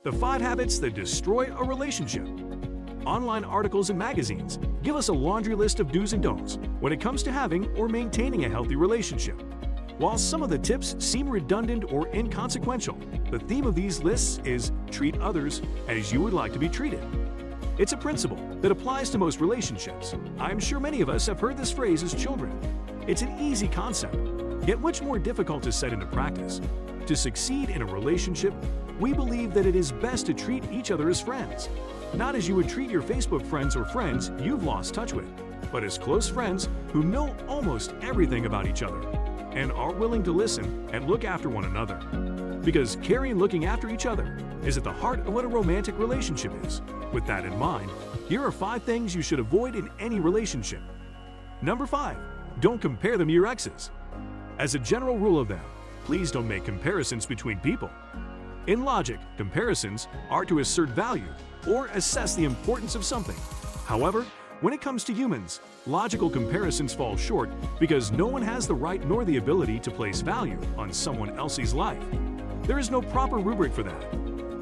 The 5 habits that destroy a relationship. Online articles and magazines give us a laundry list of do's and don'ts when it comes to having or maintaining a healthy relationship. While some of the tips seem redundant or inconsequential, the theme of these lists is treat others as you would like to be treated. It's a principle that applies to most relationships. I'm sure many of us have heard this phrase as children. It's an easy concept, yet much more difficult to set into practice. To succeed in a relationship, we believe that it is best to treat each other as friends, not as you would treat your Facebook friends or friends you've lost touch with, but as close friends who know almost everything about each other and are willing to listen and look after one another. Because caring and looking after each other is at the heart of what a romantic relationship is. With that in mind, here are 5 things you should avoid in any relationship. Number 5, don't compare them to your exes. As a general rule of them, please don't make comparisons between people. In logic, comparisons are to assert value or assess the importance of something. However, when it comes to humans, logical comparisons fall short because no one has the right nor the ability to place value on someone else's life. There is no proper rubric for that.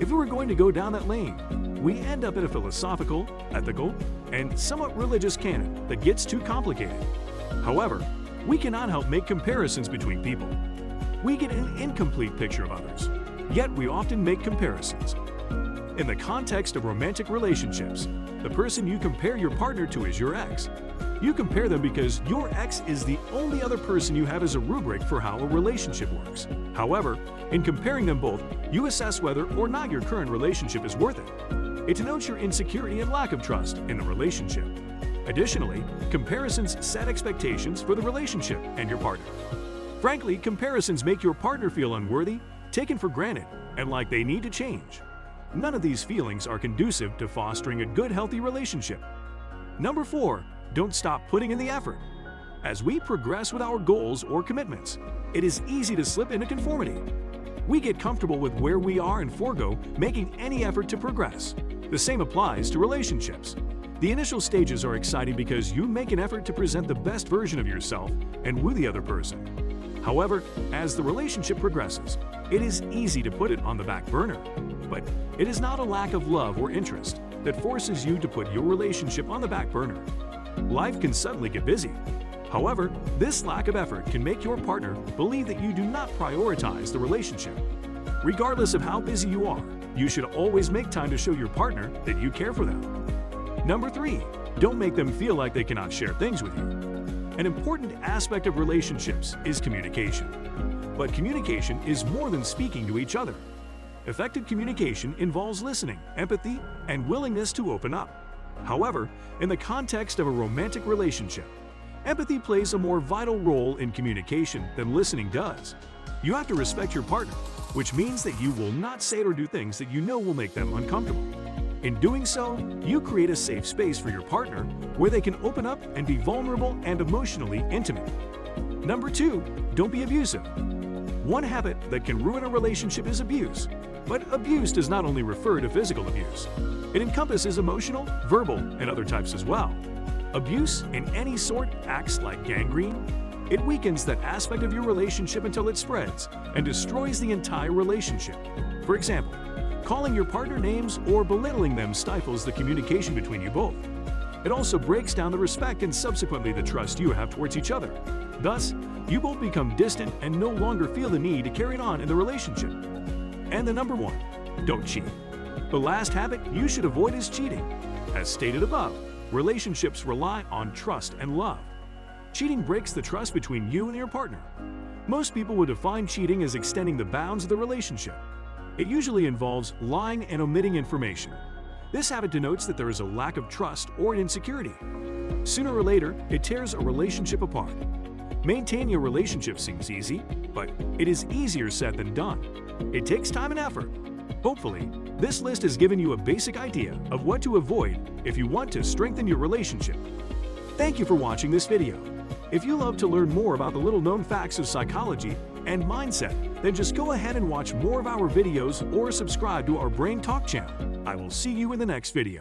If we were going to go down that lane, we end up in a philosophical, ethical, and somewhat religious canon that gets too complicated. However, we cannot help make comparisons between people. We get an incomplete picture of others, yet we often make comparisons. In the context of romantic relationships, the person you compare your partner to is your ex. You compare them because your ex is the only other person you have as a rubric for how a relationship works. However, in comparing them both, you assess whether or not your current relationship is worth it. It denotes your insecurity and lack of trust in the relationship. Additionally, comparisons set expectations for the relationship and your partner. Frankly, comparisons make your partner feel unworthy, taken for granted, and like they need to change. None of these feelings are conducive to fostering a good, healthy relationship. Number 4, don't stop putting in the effort. As we progress with our goals or commitments, it is easy to slip into conformity. We get comfortable with where we are and forego making any effort to progress. The same applies to relationships. The initial stages are exciting because you make an effort to present the best version of yourself and woo the other person. However, as the relationship progresses, it is easy to put it on the back burner. But it is not a lack of love or interest that forces you to put your relationship on the back burner. Life can suddenly get busy. However, this lack of effort can make your partner believe that you do not prioritize the relationship. Regardless of how busy you are, you should always make time to show your partner that you care for them. Number 3, don't make them feel like they cannot share things with you. An important aspect of relationships is communication. But communication is more than speaking to each other. Effective communication involves listening, empathy, and willingness to open up. However, in the context of a romantic relationship, empathy plays a more vital role in communication than listening does. You have to respect your partner, which means that you will not say or do things that you know will make them uncomfortable. In doing so, you create a safe space for your partner where they can open up and be vulnerable and emotionally intimate. Number 2, don't be abusive. One habit that can ruin a relationship is abuse. But abuse does not only refer to physical abuse. It encompasses emotional, verbal, and other types as well. Abuse in any sort acts like gangrene. It weakens that aspect of your relationship until it spreads and destroys the entire relationship. For example, calling your partner names or belittling them stifles the communication between you both. It also breaks down the respect and subsequently the trust you have towards each other. Thus, you both become distant and no longer feel the need to carry it on in the relationship. And the number 1, don't cheat. The last habit you should avoid is cheating. As stated above, relationships rely on trust and love. Cheating breaks the trust between you and your partner. Most people would define cheating as extending the bounds of the relationship. It usually involves lying and omitting information. This habit denotes that there is a lack of trust or insecurity. Sooner or later, it tears a relationship apart. Maintaining a relationship seems easy, but it is easier said than done. It takes time and effort. Hopefully, this list has given you a basic idea of what to avoid if you want to strengthen your relationship. Thank you for watching this video. If you love to learn more about the little-known facts of psychology and mindset, then just go ahead and watch more of our videos or subscribe to our Braintalk channel. I will see you in the next video.